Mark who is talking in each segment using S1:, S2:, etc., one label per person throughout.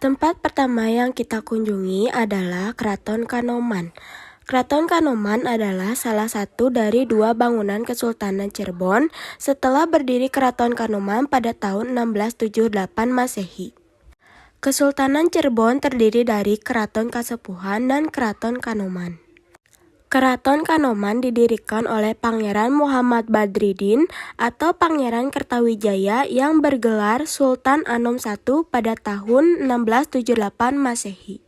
S1: Tempat pertama yang kita kunjungi adalah Keraton Kanoman. Keraton Kanoman adalah salah satu dari dua bangunan Kesultanan Cirebon setelah berdiri Keraton Kanoman pada tahun 1678 Masehi. Kesultanan Cirebon terdiri dari Keraton Kasepuhan dan Keraton Kanoman. Keraton Kanoman didirikan oleh Pangeran Muhammad Badriddin atau Pangeran Kertawijaya yang bergelar Sultan Anom I pada tahun 1678 Masehi.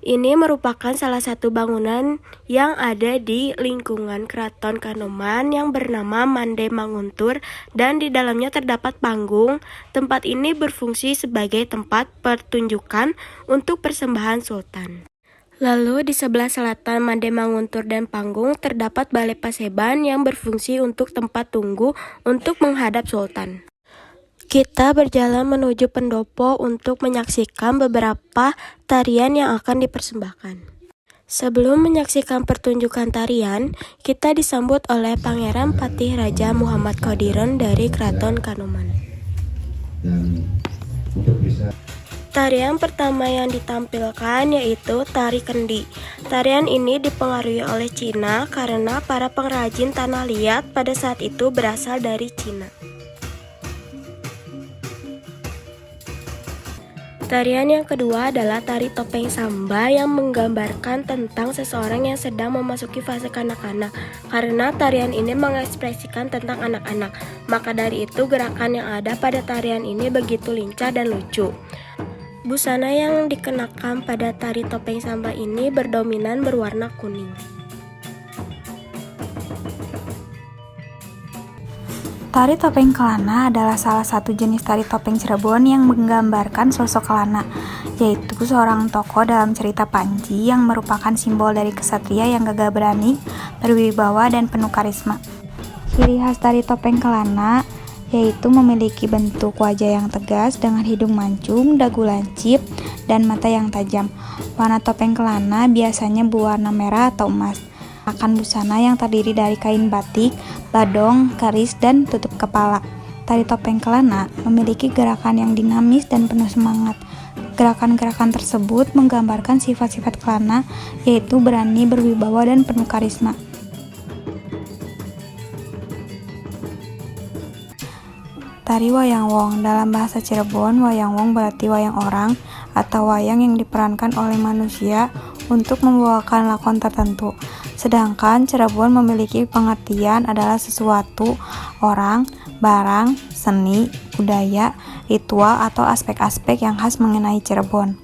S1: Ini merupakan salah satu bangunan yang ada di lingkungan Keraton Kanoman yang bernama Mande Manguntur dan di dalamnya terdapat panggung. Tempat ini berfungsi sebagai tempat pertunjukan untuk persembahan sultan. Lalu di sebelah selatan Mande Manguntur dan panggung terdapat Balai Paseban yang berfungsi untuk tempat tunggu untuk menghadap sultan. Kita berjalan menuju pendopo untuk menyaksikan beberapa tarian yang akan dipersembahkan. Sebelum menyaksikan pertunjukan tarian, kita disambut oleh Pangeran Patih Raja Muhammad Qadiron dari Keraton Kanoman. Tarian pertama yang ditampilkan yaitu tari kendi. Tarian ini dipengaruhi oleh Cina karena para pengrajin tanah liat pada saat itu berasal dari Cina. Tarian yang kedua adalah tari topeng samba yang menggambarkan tentang seseorang yang sedang memasuki fase kanak-kanak. Karena tarian ini mengekspresikan tentang anak-anak, maka dari itu gerakan yang ada pada tarian ini begitu lincah dan lucu. Busana yang dikenakan pada tari topeng samba ini berdominan berwarna kuning.
S2: Tari topeng kelana adalah salah satu jenis tari topeng Cirebon yang menggambarkan sosok kelana, yaitu seorang tokoh dalam cerita Panji yang merupakan simbol dari kesatria yang gagah berani, berwibawa, dan penuh karisma. Ciri khas tari topeng kelana yaitu memiliki bentuk wajah yang tegas dengan hidung mancung, dagu lancip, dan mata yang tajam. Warna topeng kelana biasanya berwarna merah atau emas. Akan busana yang terdiri dari kain batik, badong, keris, dan tutup kepala. Tari topeng kelana memiliki gerakan yang dinamis dan penuh semangat. Gerakan-gerakan tersebut menggambarkan sifat-sifat kelana, yaitu berani, berwibawa, dan penuh karisma. Tari wayang wong. Dalam bahasa Cirebon, wayang wong berarti wayang orang atau wayang yang diperankan oleh manusia untuk membawakan lakon tertentu. Sedangkan Cirebon memiliki pengertian adalah sesuatu, orang, barang, seni, budaya, ritual, atau aspek-aspek yang khas mengenai Cirebon.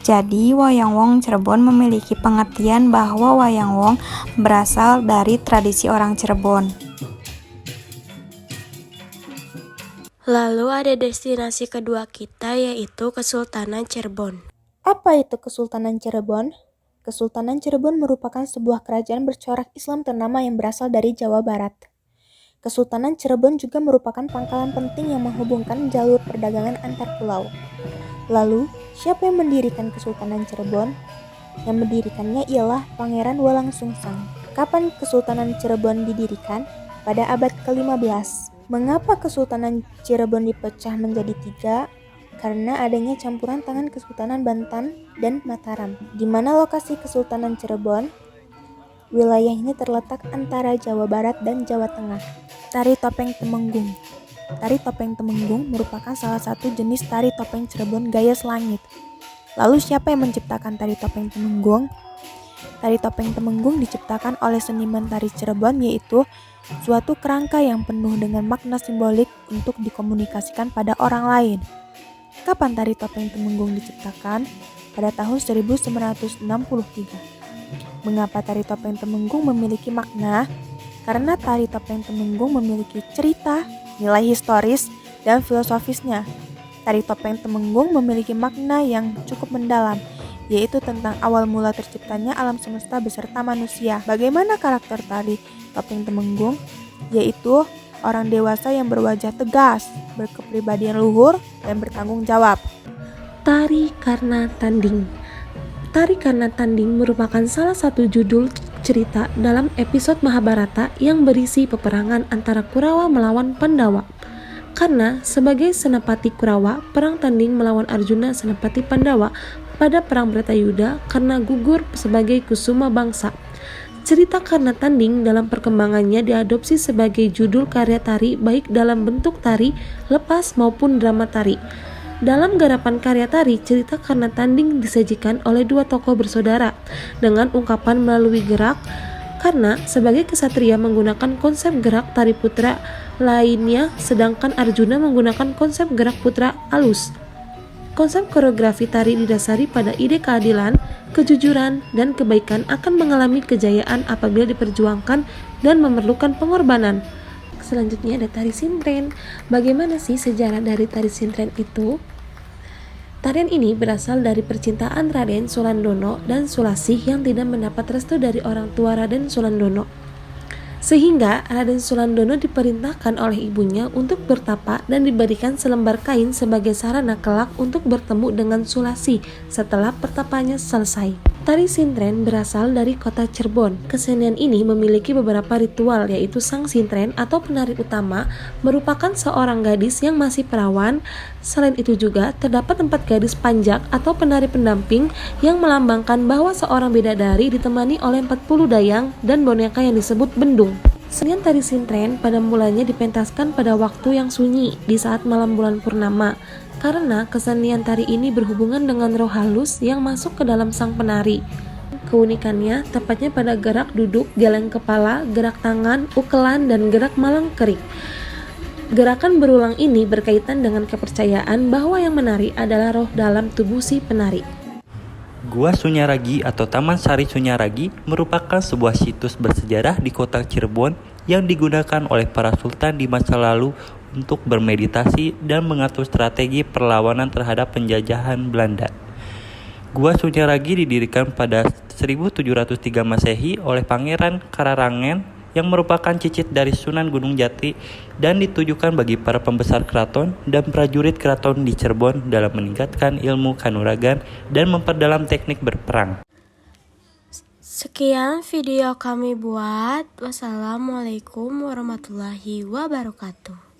S2: Jadi, wayang wong Cirebon memiliki pengertian bahwa wayang wong berasal dari tradisi orang Cirebon.
S1: Lalu ada destinasi kedua kita yaitu Kesultanan Cirebon.
S3: Apa itu Kesultanan Cirebon? Kesultanan Cirebon merupakan sebuah kerajaan bercorak Islam ternama yang berasal dari Jawa Barat. Kesultanan Cirebon juga merupakan pangkalan penting yang menghubungkan jalur perdagangan antar pulau. Lalu, siapa yang mendirikan Kesultanan Cirebon? Yang mendirikannya ialah Pangeran Walangsungsang. Kapan Kesultanan Cirebon didirikan? Pada abad ke-15. Mengapa Kesultanan Cirebon dipecah menjadi 3? Karena adanya campuran tangan Kesultanan Banten dan Mataram. Di mana lokasi Kesultanan Cirebon? Wilayah ini terletak antara Jawa Barat dan Jawa Tengah. Tari topeng Temenggung. Tari topeng Temenggung merupakan salah satu jenis tari topeng Cirebon gaya selangit. Lalu siapa yang menciptakan tari topeng Temenggung? Tari topeng Temenggung diciptakan oleh seniman tari Cirebon, yaitu suatu kerangka yang penuh dengan makna simbolik untuk dikomunikasikan pada orang lain. Kapan tari topeng Temenggung diciptakan? Pada tahun 1963. Mengapa tari topeng Temenggung memiliki makna? Karena tari topeng Temenggung memiliki cerita, nilai historis, dan filosofisnya. Tari topeng Temenggung memiliki makna yang cukup mendalam, yaitu tentang awal mula terciptanya alam semesta beserta manusia. Bagaimana karakter tari topeng Temenggung? Yaitu orang dewasa yang berwajah tegas, berkepribadian luhur, dan bertanggung jawab.
S4: Tari Karna Tanding. Tari Karna Tanding merupakan salah satu judul cerita dalam episode Mahabharata yang berisi peperangan antara Kurawa melawan Pandawa. Karena sebagai Senapati Kurawa, perang tanding melawan Arjuna Senapati Pandawa pada perang Bratayuda karena gugur sebagai kusuma bangsa. Cerita Karna Tanding dalam perkembangannya diadopsi sebagai judul karya tari baik dalam bentuk tari, lepas maupun drama tari. Dalam garapan karya tari, cerita Karna Tanding disajikan oleh dua tokoh bersaudara dengan ungkapan melalui gerak. Karna sebagai kesatria menggunakan konsep gerak tari putra lainnya, sedangkan Arjuna menggunakan konsep gerak putra alus. Konsep koreografi tari didasari pada ide keadilan, kejujuran, dan kebaikan akan mengalami kejayaan apabila diperjuangkan dan memerlukan pengorbanan. Selanjutnya ada tari sintren. Bagaimana sih sejarah dari tari sintren itu? Tarian ini berasal dari percintaan Raden Sulandono dan Sulasih yang tidak mendapat restu dari orang tua Raden Sulandono. Sehingga Raden Sulandono diperintahkan oleh ibunya untuk bertapa dan diberikan selembar kain sebagai sarana kelak untuk bertemu dengan Sulasih setelah pertapanya selesai. Tari sintren berasal dari kota Cirebon. Kesenian ini memiliki beberapa ritual, yaitu sang sintren atau penari utama merupakan seorang gadis yang masih perawan. Selain itu juga terdapat 4 gadis panjak atau penari pendamping yang melambangkan bahwa seorang bidadari ditemani oleh 40 dayang dan boneka yang disebut bendung. Kesenian tari sintren pada mulanya dipentaskan pada waktu yang sunyi di saat malam bulan purnama, karena kesenian tari ini berhubungan dengan roh halus yang masuk ke dalam sang penari. Keunikannya tepatnya pada gerak duduk, geleng kepala, gerak tangan, ukelan, dan gerak malang kerik. Gerakan berulang ini berkaitan dengan kepercayaan bahwa yang menari adalah roh dalam tubuh si penari.
S5: Gua Sunyaragi atau Taman Sari Sunyaragi merupakan sebuah situs bersejarah di kota Cirebon yang digunakan oleh para sultan di masa lalu untuk bermeditasi dan mengatur strategi perlawanan terhadap penjajahan Belanda. Gua Sunyaragi didirikan pada 1703 Masehi oleh Pangeran Kararangen yang merupakan cicit dari Sunan Gunung Jati dan ditujukan bagi para pembesar keraton dan prajurit keraton di Cirebon dalam meningkatkan ilmu kanuragan dan memperdalam teknik berperang.
S1: Sekian video kami buat. Wassalamualaikum warahmatullahi wabarakatuh.